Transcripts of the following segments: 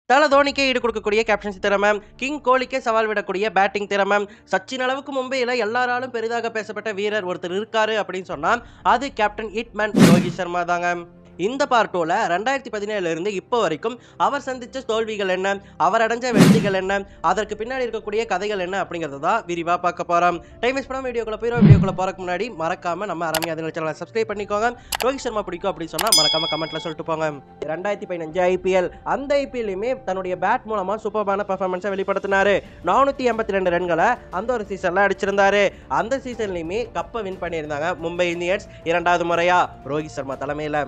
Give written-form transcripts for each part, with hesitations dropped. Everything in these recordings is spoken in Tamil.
தல தோனிக்கே ஈடு கொடுக்கக்கூடிய கேப்டன்சி திறமை, கிங் கோலிக்கே சவால் விடக்கூடிய பேட்டிங் திறமை, சச்சின் அளவுக்கு மும்பையில் எல்லாராலும் பெரிதாக பேசப்பட்ட வீரர் ஒருத்தர் இருக்காரு அப்படின்னு சொன்னா அது கேப்டன் ஹிட்மேன் ரோஹித் சர்மா தாங்க. இந்த பார்ட் 2ல 2017 இருந்து இப்போ வரைக்கும் அவர் சந்திச்ச தோல்விகள் என்ன, அவர் அடைஞ்ச வெற்றிகள் என்ன, அதற்கு பின்னாடி இருக்கக்கூடிய கதைகள் என்ன அப்படிங்கறத தான் விரிவா பார்க்க போறோம். டைம் வேஸ்ட் பண்ணாம வீடியோக்குள்ள போறதுக்கு முன்னாடி மறக்காம நம்ம அரமியா சேனலை சப்ஸ்கிரைப் பண்ணிக்கோங்க. ரோஹித் சர்மா பிடிக்கும் அப்படின்னு சொன்னா மறக்காம கமெண்ட்ல சொல்லிட்டு போங்க. 2015 ஐபிஎல், அந்த ஐபிஎல்லையுமே தன்னுடைய பேட் மூலமா சூப்பரான பெர்ஃபார்மன்ஸை வெளிப்படுத்தினாரு. 482 ரன்களை அந்த ஒரு சீசன்ல அடிச்சிருந்தாரு. அந்த சீசன்லயுமே கப்பை வின் பண்ணியிருந்தாங்க மும்பை இந்தியன்ஸ் இரண்டாவது முறையா ரோஹித் சர்மா தலைமையில.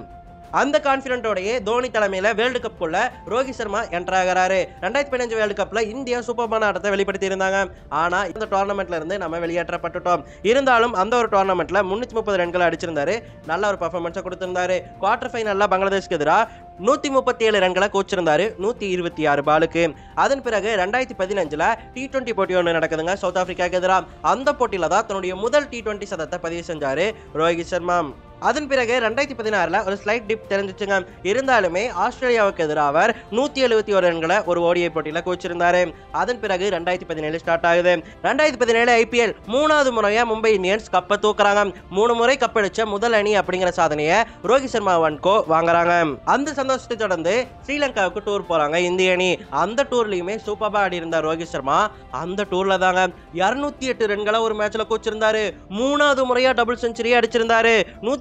அந்த கான்ஃபிடென்ட்டோடயே தோனி தலைமையில வேர்ல்டு கப் குள்ள ரோஹித் சர்மா என்டர் ஆகிறாரு. 2015 வேர்ல்டு கப்ல இந்தியா சூப்பரான ஆட்டத்தை வெளிப்படுத்தி இருந்தாங்க. ஆனா இந்த டோர்னமெண்ட்ல இருந்து நம்ம வெளியேற்றப்பட்டுட்டோம். இருந்தாலும் அந்த ஒரு டோர்னமெண்ட்ல 330 ரன்கள் அடிச்சிருந்தாரு. நல்ல ஒரு பெர்ஃபார்மன்ஸை கொடுத்திருந்தாரு. குவார்டர் ஃபைனல்ல பங்களாதேஷ்க்கு எதிராக 137 ரன்களை கோச்சிருந்தாரு 126 பாலுக்கு. அதன் பிறகு 2015 T20 போட்டி ஒன்று நடக்குதுங்க சவுத் ஆப்பிரிக்காவுக்கு எதிராக. அந்த போட்டியில தான் தன்னுடைய முதல் T20 சதத்தை பதிவு செஞ்சாரு ரோஹித் சர்மா. அதன் பிறகு 2016 ஒரு ஸ்லைட் டிப் தெரிஞ்சிச்சுங்க. இருந்தாலுமே ஆஸ்திரேலியாவுக்கு எதிராக அவர் 171 ரன்களை ஒரு ஓடிஐ போட்டியில கோச்சிருந்தாரு. அதன் பிறகு 2017 ஸ்டார்ட் ஆகுது. 2017 ஐபிஎல் மூணாவது முறையா மும்பை இந்தியன்ஸ் கப்பை தூக்குறாங்க. 3 முறை கப்படிச்ச முதல் அணி அப்படிங்கிற சாதனையை ரோஹித் சர்மா வன்கோ வாங்குறாங்க. அந்த சந்தோஷத்தை தொடர்ந்து ஸ்ரீலங்காவுக்கு டூர் போறாங்க இந்திய அணி. அந்த டூர்லயுமே சூப்பரா ஆடி இருந்தார் ரோஹித் சர்மா. அந்த டூர்ல தாங்க 208 ரன்களை ஒரு மேட்ச்ல கோச்சிருந்தாரு. மூணாவது முறையா டபுள் செஞ்சுரி அடிச்சிருந்தாரு.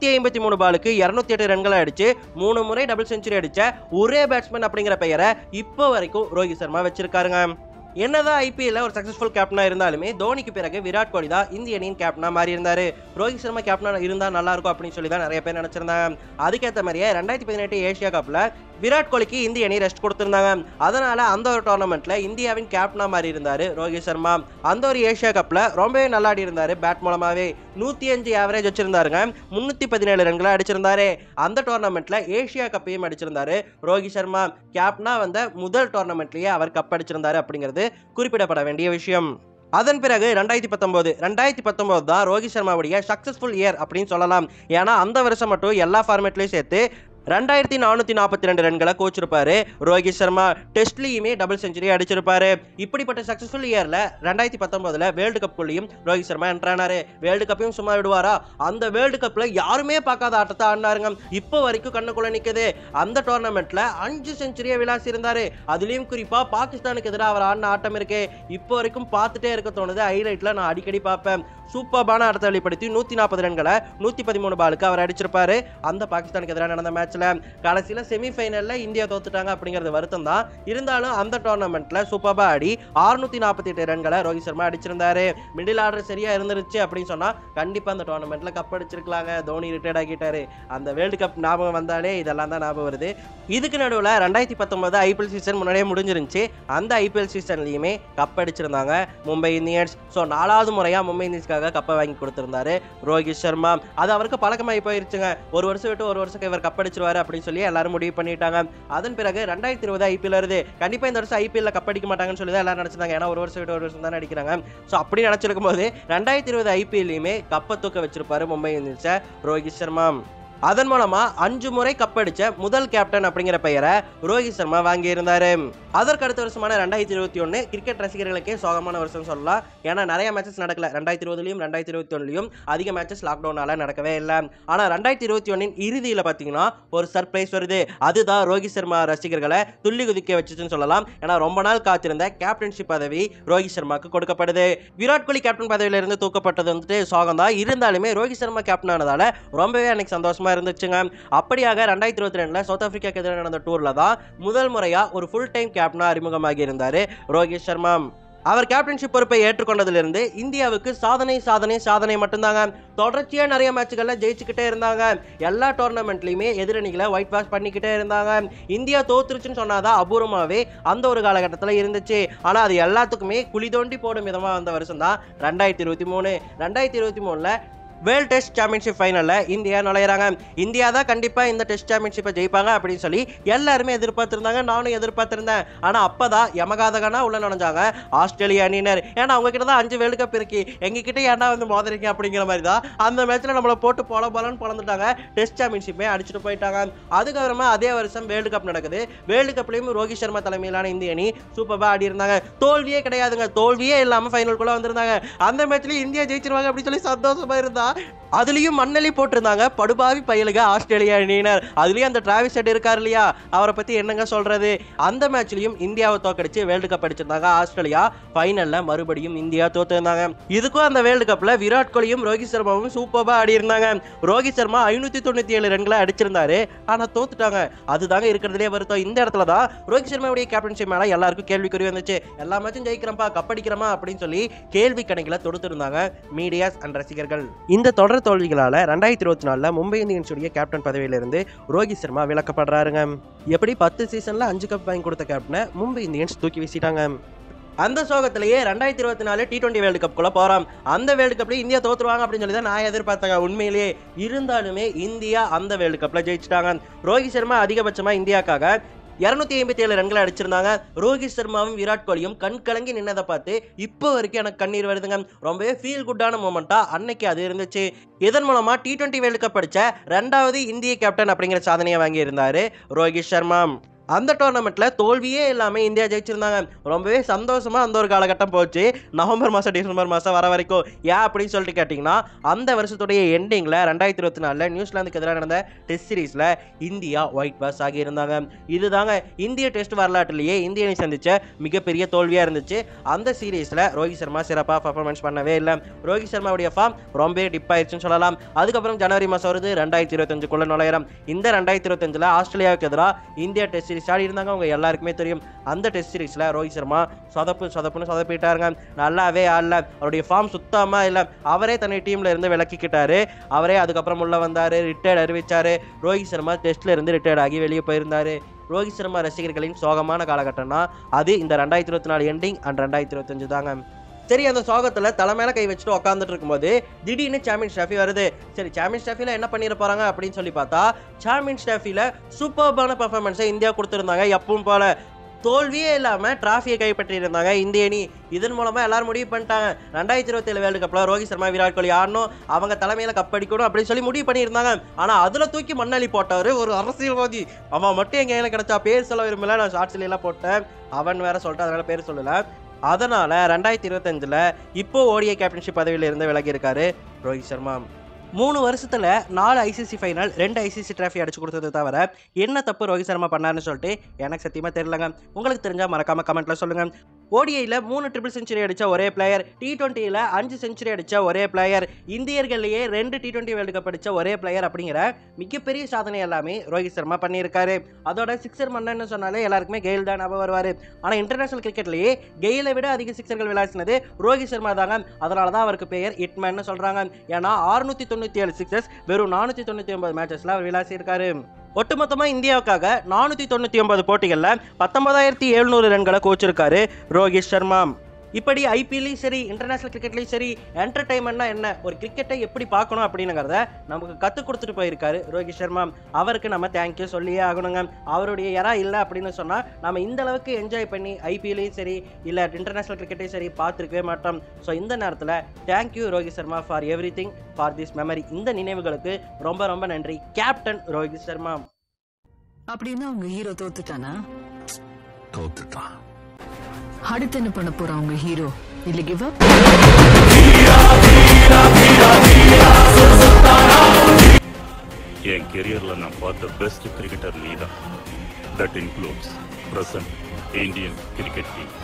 153 பாலுக்கு 208 ரன்களை அடிச்சு 3 முறை டபுள் செஞ்சுரி அடிச்ச ஒரே பேட்ஸ்மேன் அப்படிங்கிற பெயரை இப்போ வரைக்கும் ரோஹித் சர்மா வச்சிருக்காருங்க. என்னதான் ஐபிஎல்ல ஒரு சக்சஸ்ஃபுல் கேப்டனா இருந்தாலுமே தோனிக்கு பிறகு விராட் கோலி தான் இந்திய அணியின் கேப்டனா மாறி இருந்தாரு. ரோஹித் சர்மா கேப்டனா இருந்தா நல்லா இருக்கும் அப்படின்னு சொல்லி தான் நிறைய பேர் நினைச்சிருந்தாங்க. அதுக்கேற்ற மாதிரியே 2018 ஏசியா கப்ல விராட் கோலிக்கு இந்திய அணி ரெஸ்ட் கொடுத்திருந்தாங்க. அதனால அந்த ஒரு டோர்னமெண்ட்ல இந்தியாவின் கேப்டனா மாறி இருந்தாரு ரோஹித் சர்மா. அந்த ஒரு ஏசியா கப்ல ரொம்பவே நல்லா ஆடி இருந்தாரு. பேட் மூலமாவே 105 ஆவரேஜ் வச்சிருந்தாருங்க. 317 ரன்களை அடிச்சிருந்தாரு. அந்த டோர்னமெண்ட்ல ஏசியா கப்பையும் அடிச்சிருந்தாரு ரோஹித் சர்மா. கேப்டனா வந்த முதல் டோர்னமெண்ட்லயே அவர் கப் அடிச்சிருந்தாரு அப்படிங்கிறது குறிப்பிடப்பட வேண்டிய விஷயம். அதன் பிறகு 2019 தான் ரோஹித் சர்மாவுடைய சக்சஸ்ஃபுல் இயர் அப்படின்னு சொல்லலாம். ஏன்னா அந்த வருஷம் மட்டும் எல்லா ஃபார்மேட்லயும் சேர்த்து 2442 ரன்களை கோச்சிருப்பாரு ரோஹித் சர்மா. டெஸ்ட்லயுமே டபுள் செஞ்சுரி அடிச்சிருப்பாரு. இப்படிப்பட்ட சக்சஸ்ஃபுல் இயர்ல 2019 வேர்ல்டு கப் குள்ளையும் ரோஹித் சர்மா என்ட்ரானாரு. வேர்ல்டு கப்பையும் சும்மா விடுவாரா? அந்த வேர்ல்டு கப்ல யாருமே பார்க்காத ஆட்டத்தை ஆடினாருங்க. இப்போ வரைக்கும் கண்ணுக்குள்ள நிக்குது. அந்த டோர்னமெண்ட்ல 5 செஞ்சுரியை விளாசி இருந்தாரு. அதுலயும் குறிப்பா பாகிஸ்தானுக்கு எதிராக அவர் ஆடின ஆட்டம் இருக்கு. இப்போ வரைக்கும் பார்த்துட்டே இருக்க தோணுது. ஹைலைட்ல நான் அடிக்கடி பார்ப்பேன். சூப்பரான ஆட்டத்தை வெளிப்படுத்தி 140 ரன்களை 113 பாலுக்கு அவர் அடிச்சிருப்பாரு அந்த பாகிஸ்தானுக்கு எதிராக நடந்த மேட்ச்ல. கடைசியில செமிஃபைனல்ல இந்தியா தோத்துட்டாங்க அப்படிங்கிறது வருத்தம் தான். இருந்தாலும் அந்த டோர்னமெண்ட்ல சூப்பரா ஆடி 648 ரன்களை ரோஹித் சர்மா அடிச்சிருந்தாரு. மிடில் ஆர்டர் சரியா இருந்துருச்சு அப்படின்னு சொன்னா கண்டிப்பா அந்த டோர்னமெண்ட்ல கப் அடிச்சிருக்கலாங்க. தோனி ரிட்டையர்ட் ஆகிட்டாரு. அந்த வேர்ல்டு கப் ஞாபகம் வந்தாலே இதெல்லாம் தான் ஞாபகம் வருது. இதுக்கு நடுவில் 2019 ஐபிஎல் சீசன் முன்னாடியே முடிஞ்சிருந்துச்சு. அந்த ஐபிஎல் சீசன்லயுமே கப் அடிச்சிருந்தாங்க மும்பை இந்தியன்ஸ். ஸோ 4வது முறையா மும்பை இந்தியன்ஸ்க்காக கப்பை வாங்கி கொடுத்திருந்தாரு ரோஹித் சர்மா. அது அவருக்கு பழக்கமாகி போயிருச்சுங்க. ஒரு வருஷம் விட்டு ஒரு வருஷம் இவர் கப் அடிச்சிருவாரு அப்படின்னு சொல்லி எல்லாரும் முடிவு பண்ணிட்டாங்க. அதன் பிறகு 2020 ஐபிஎல் வருது. கண்டிப்பா இந்த வருஷம் ஐபிஎல்ல கப் அடிக்க மாட்டாங்கன்னு சொல்லி தான் எல்லாரும் நினைச்சிருந்தாங்க. ஏன்னா ஒரு வருஷம் விட்டு ஒரு வருஷம் தானே அடிக்கிறாங்க. ஸோ அப்படி நினைச்சிருக்கும் போது 2020 ஐபிஎல்லையுமே கப்பை தூக்க வச்சிருப்பாரு மும்பை இந்தியன்ஸை ரோஹித் சர்மா. அதன் மூலமா 5 முறை கப்படிச்ச முதல் கேப்டன் அப்படிங்கிற பெயரை ரோஹித் சர்மா வாங்கி இருந்தாரு. அதற்கு அடுத்த வருஷமான 2021 கிரிக்கெட் ரசிகர்களுக்கே சோகமான வருஷம் சொல்லலாம். ஏன்னா நிறைய மேட்சஸ் நடக்கல. 2020லயும் 2021லயும் அதிக மேட்சஸ் லாக்டவுனால நடக்கவே இல்லை. ஆனா 2021 இறுதியில பாத்தீங்கன்னா ஒரு சர்ப்ரைஸ் வருது. அதுதான் ரோஹித் சர்மா ரசிகர்களை துள்ளி குதிக்க வச்சுன்னு சொல்லலாம். ஏன்னா ரொம்ப நாள் காத்திருந்த கேப்டன்ஷிப் பதவி ரோஹித் சர்மாக்கு கொடுக்கப்படுது. விராட் கோலி கேப்டன் பதவியில இருந்து தூக்கப்பட்டது வந்துட்டு சோகம் தான். இருந்தாலுமே ரோஹித் சர்மா கேப்டன் ஆனதால ரொம்பவே அன்னைக்கு சந்தோஷமா இருந்துச்சுங்க. அப்படியாக 2022 சவுத் ஆப்பிரிக்காவுக்கு எதிராக நடந்த டூர்ல தான் முதல் முறையா ஒரு ஃபுல் டைம் கேப்டனா அறிமுகமாகி இருந்தாரு ரோஹித் சர்மா. அவர் கேப்டன்ஷிப் பொறுப்பை ஏற்றுக்கொண்டதிலிருந்து இந்தியாவுக்கு சாதனை மட்டும்தாங்க. தொடர்ச்சியா நிறைய மேட்சுகள்ல ஜெயிச்சுக்கிட்டே இருந்தாங்க. எல்லா டோர்னமெண்ட்லயுமே எதிரணிகளை ஒயிட் வாஷ் பண்ணிக்கிட்டே இருந்தாங்க. இந்தியா தோத்துருச்சுன்னு சொன்னாதான் அபூர்வமாவே அந்த ஒரு காலகட்டத்தில் இருந்துச்சு. ஆனா அது எல்லாத்துக்குமே குழி தோண்டி போடும் விதமா வந்த வருஷம் தான் 2023. 2023ல வேர்ல்ட் டெஸ்ட் சாம்பியன்ஷிப் ஃபைனல்ல இந்தியா நுழையிறாங்க. இந்தியா தான் கண்டிப்பா இந்த டெஸ்ட் சாம்பியன்ஷிப்பை ஜெயிப்பாங்க அப்படின்னு சொல்லி எல்லாருமே எதிர்பார்த்திருந்தாங்க. நானும் எதிர்பார்த்திருந்தேன். ஆனா அப்பதான் யமகாதகனா உள்ள நுழைஞ்சாங்க ஆஸ்திரேலிய அணியினர். ஏன்னா அவங்க கிட்ட தான் 5 வேர்ல்டு கப் இருக்கு, எங்க கிட்ட ஏன்டா வந்து மோதிரிங்க அப்படிங்கிற மாதிரி தான் அந்த மேட்ச்ல நம்மளை போட்டு போலன்னு பொழந்துட்டாங்க. டெஸ்ட் சாம்பியன்ஷிப்பே அடிச்சுட்டு போயிட்டாங்க. அதுக்கப்புறமா அதே வருஷம் வேர்ல்டு கப் நடக்குது. வேர்ல்டு கப்லயும் ரோஹித் சர்மா தலைமையிலான இந்திய அணி சூப்பரா ஆடி இருந்தாங்க. தோல்வியே கிடையாதுங்க, தோல்வியே இல்லாம ஃபைனலுக்குள்ள வந்திருந்தாங்க. அந்த மேட்ச்ல இந்தியா ஜெயிச்சிருவாங்க அப்படின்னு சொல்லி சந்தோஷமா இருந்தா அதுலயும் மண்ணலி போட்டிருந்தாங்க படுபாவி பயலுக ஆஸ்திரேலிய அணியினர். அதுலயும் அந்த டிராவிஸ் ஹெட் இருக்காரு இல்லையா, அவரை பத்தி என்னங்க சொல்றது. அந்த மேட்ச்லயும் இந்தியாவை தோக்கடிச்சு வேர்ல்டு கப் அடிச்சிருந்தாங்க ஆஸ்திரேலியா. ஃபைனல்ல மறுபடியும் இந்தியா தோத்துருந்தாங்க. இதுக்கும் அந்த வேர்ல்டு கப்ல விராட் கோலியும் ரோஹித் சர்மாவும் சூப்பரா ஆடி இருந்தாங்க. ரோஹித் சர்மா 597 ரன்களை அடிச்சிருந்தாரு, ஆனா தோத்துட்டாங்க. அதுதாங்க இருக்கிறதுலே வருத்தம். இந்த இடத்துல தான் ரோஹித் சர்மாவுடைய கேப்டன்ஷிப் மேல எல்லாருக்கும் கேள்விக்குறி வந்துச்சு. எல்லா மேட்சும் ஜெயிக்கிறப்பா, கப்படிக்கிறமா அப்படின்னு சொல்லி கேள்வி கணக்கில் தொடுத்திருந்தாங்க மீடியாஸ் அண்ட் ரசிகர்கள். இந்த தொடர் தோல்விகளால 2024 மும்பை இந்தியன்ஸுடைய கேப்டன் பதவியிலிருந்து ரோஹித் சர்மா விலக்கப்படுறாருங்க. எப்படி 10 சீசன்ல 5 கப் வாங்கி கொடுத்த கேப்டனை மும்பை இந்தியன்ஸ் தூக்கி வீசிட்டாங்க. அந்த சோகத்திலேயே 2024 T20 வேர்ல்டு கப்குள்ள போறோம். அந்த வேர்ல்டு கப்ல இந்தியா தோத்துருவாங்க அப்படின்னு சொல்லி தான் நான் எதிர்பார்த்தேங்க. உண்மையிலேயே இருந்தாலுமே இந்தியா அந்த வேர்ல்டு கப்ல ஜெயிச்சிட்டாங்க. ரோஹித் சர்மா அதிகபட்சமா இந்தியாக்காக 257 ரன்களை அடிச்சிருந்தாங்க. ரோஹித் சர்மாவும் விராட் கோலியும் கண் கலங்கி நின்னதை பார்த்து இப்போ வரைக்கும் எனக்கு கண்ணீர் வருதுங்க. ரொம்பவே ஃபீல் குட்டான மூமெண்டா அன்னைக்கு அது இருந்துச்சு. இதன் மூலமா T20 வேர்ல்டு கப் அடிச்ச 2வது இந்திய கேப்டன் அப்படிங்கிற சாதனையை வாங்கி இருந்தாரு ரோஹித் சர்மா. அந்த டோர்னமெண்ட்ல தோல்வியே இல்லாம இந்தியா ஜெயிச்சிருந்தாங்க. ரொம்பவே சந்தோஷமா அந்த ஒரு காலகட்டம் போச்சு. நவம்பர் மாசம் டிசம்பர் மாசம் வர வரைக்கும். ஏன் அப்படின்னு சொல்லிட்டு கேட்டீங்கன்னா, அந்த வருஷத்துடைய எண்டிங்ல 2024 நியூசிலாந்துக்கு எதிராக நடந்த டெஸ்ட் சீரீஸ்ல இந்தியா ஒயிட் வாஷ் ஆகி இருந்தாங்க. இதுதாங்க இந்திய டெஸ்ட் வரலாற்றிலேயே இந்திய அணி சந்திச்ச மிகப்பெரிய தோல்வியா இருந்துச்சு. அந்த சீரீஸ்ல ரோஹித் சர்மா சிறப்பா பர்ஃபார்மன்ஸ் பண்ணவே இல்லை. ரோஹித் சர்மாவுடைய ஃபார்ம் ரொம்ப டிப் ஆயிடுச்சுன்னு சொல்லலாம். அதுக்கப்புறம் ஜனவரி மாசம் வருது 2025 நுழையிறோம். இந்த 2025 ஆஸ்திரேலியாவுக்கு எதிராக இந்தியா டெஸ்ட் சீரிஸ் ஆடி இருந்தாங்க. அவங்க எல்லாருக்குமே தெரியும். அந்த டெஸ்ட் சீரிஸ்ல ரோஹித் சர்மா சொதப்புன்னு சொதப்பிட்டாருங்க. நல்லாவே ஆடல. அவருடைய ஃபார்ம் சுத்தமா இல்லை. அவரே தன்னை டீம்ல இருந்து விலக்கிக்கிட்டாரு. அவரே அதுக்கப்புறம் உள்ள வந்தாரு, ரிட்டையர்ட் அறிவிச்சாரு. ரோஹித் சர்மா டெஸ்ட்ல இருந்து ரிட்டையர்ட் ஆகி வெளியே போயிருந்தாரு. ரோஹித் சர்மா ரசிகர்களின் சோகமான காலகட்டம்னா அது இந்த 2024 எண்டிங் அண்ட் 2025 தாங்க. சரி, அந்த சோகத்தில் தலைமையில கை வச்சுட்டு உட்காந்துட்டு இருக்கும்போது திடீர்னு சாம்பியன்ஸ் ட்ராஃபி வருது. சரி, சாம்பியன்ஸ் ட்ராஃபியில் என்ன பண்ணிட போறாங்க அப்படின்னு சொல்லி பார்த்தா, சாம்பியன்ஸ் ட்ராஃபியில் சூப்பர்பான பர்ஃபார்மன்ஸை இந்தியா கொடுத்துருந்தாங்க. எப்பவும் போல தோல்வியே இல்லாம டிராஃபியை கைப்பற்றி இருந்தாங்க இந்திய அணி. இதன் மூலமா எல்லாரும் முடிவு பண்ணிட்டாங்க 2027 வேர்ல்டு கப்ல ரோஹித் சர்மா விராட் கோலி ஆடணும், அவங்க தலைமையில கப் அடிக்கணும் அப்படின்னு சொல்லி முடிவு பண்ணியிருந்தாங்க. ஆனா அதுல தூக்கி மண்ணலி போட்டவரு ஒரு அரசியல்வாதி. அவன் மட்டும் எங்க கையில கிடைச்சா பேர் சொல்ல விரும்பல. நான் ஷார்ட்ஸ்ல எல்லாம் போட்டேன், அவன் வேற சொல்லிட்டு அதனால பேர் சொல்லல. அதனால 2025 இப்போ ஓடிஐ கேப்டன்ஷிப் பதவியில இருந்து விலகி இருக்காரு ரோஹித் சர்மா. 3 வருஷத்துல 4 ஐசிசி ஃபைனல் 2 ஐசிசி டிராஃபி அடிச்சு கொடுத்தது தவிர என்ன தப்பு ரோஹித் சர்மா பண்ணாருன்னு சொல்லிட்டு எனக்கு சத்தியமா தெரியலங்க. உங்களுக்கு தெரிஞ்சா மறக்காம கமெண்ட்ல சொல்லுங்க. ஓடிஐல 3 ட்ரிபிள் செஞ்சுரி அடிச்ச ஒரே பிளேயர், T20ல 5 செஞ்சுரி அடிச்ச ஒரே பிளேயர், இந்தியர்கள்லயே 2 T20 வேர்ல்டு கப் அடிச்ச ஒரே பிளேயர் அப்படிங்கிற மிகப்பெரிய சாதனை எல்லாமே ரோஹித் சர்மா பண்ணியிருக்காரு. அதோட சிக்ஸர் மன்னன்னு சொன்னாலே எல்லாருக்குமே கெயில் தான் ஞாபகம் வருவாரு. ஆனா இன்டர்நேஷனல் கிரிக்கெட்லயே கெயிலை விட அதிக சிக்ஸர்கள் விளையாடினது ரோஹித் சர்மா தாங்க. அதனாலதான் அவருக்கு பெயர் ஹிட்மேன் சொல்றாங்க. ஏன்னா 697 சிக்ஸஸ் வெறும் 499 மேட்சஸ்ல அவர் விளையாடி இருக்காரு. ஒட்டுமொத்தமா இந்தியாவுக்காக 499 போட்டிகள்ல 19,700 ரன்களை கோச்சிருக்காரு ரோஹித் சர்மா. இப்படி ஐபிஎல்லையும் சரி, இன்டர்நேஷனல் கிரிக்கெட்லையும் சரி, என்டர்டைன்மெண்ட்னா என்ன, ஒரு கிரிக்கெட்டை எப்படி பார்க்கணும் அப்படிங்கிறத நமக்கு கற்றுக் கொடுத்துட்டு போயிருக்காரு ரோஹித் சர்மா. அவருக்கு நம்ம தேங்க்யூ சொல்லியே ஆகணுங்க. அவருடைய யாரா இல்லை அப்படின்னு சொன்னால் நம்ம இந்த அளவுக்கு என்ஜாய் பண்ணி ஐபிஎல்லையும் சரி இல்லை இன்டர்நேஷனல் கிரிக்கெட்டையும் சரி பார்த்துருக்கவே மாட்டோம். ஸோ இந்த நேரத்தில் thank you Rohit Sharma for every thing, for this memory. இந்த நினைவுகளுக்கு ரொம்ப ரொம்ப நன்றி கேப்டன் ரோஹித் சர்மா. அப்படின்னா உங்க ஹீரோ தோத்துட்டானா? தோத்துட்டான். அடுத்து என்ன பண்ண போறான் உங்க ஹீரோ? இல்ல கிவ் அப்? என் கெரியர்ல நான் பார்த்த பெஸ்ட் கிரிக்கெட்டர் நீதான். That includes present Indian cricket team.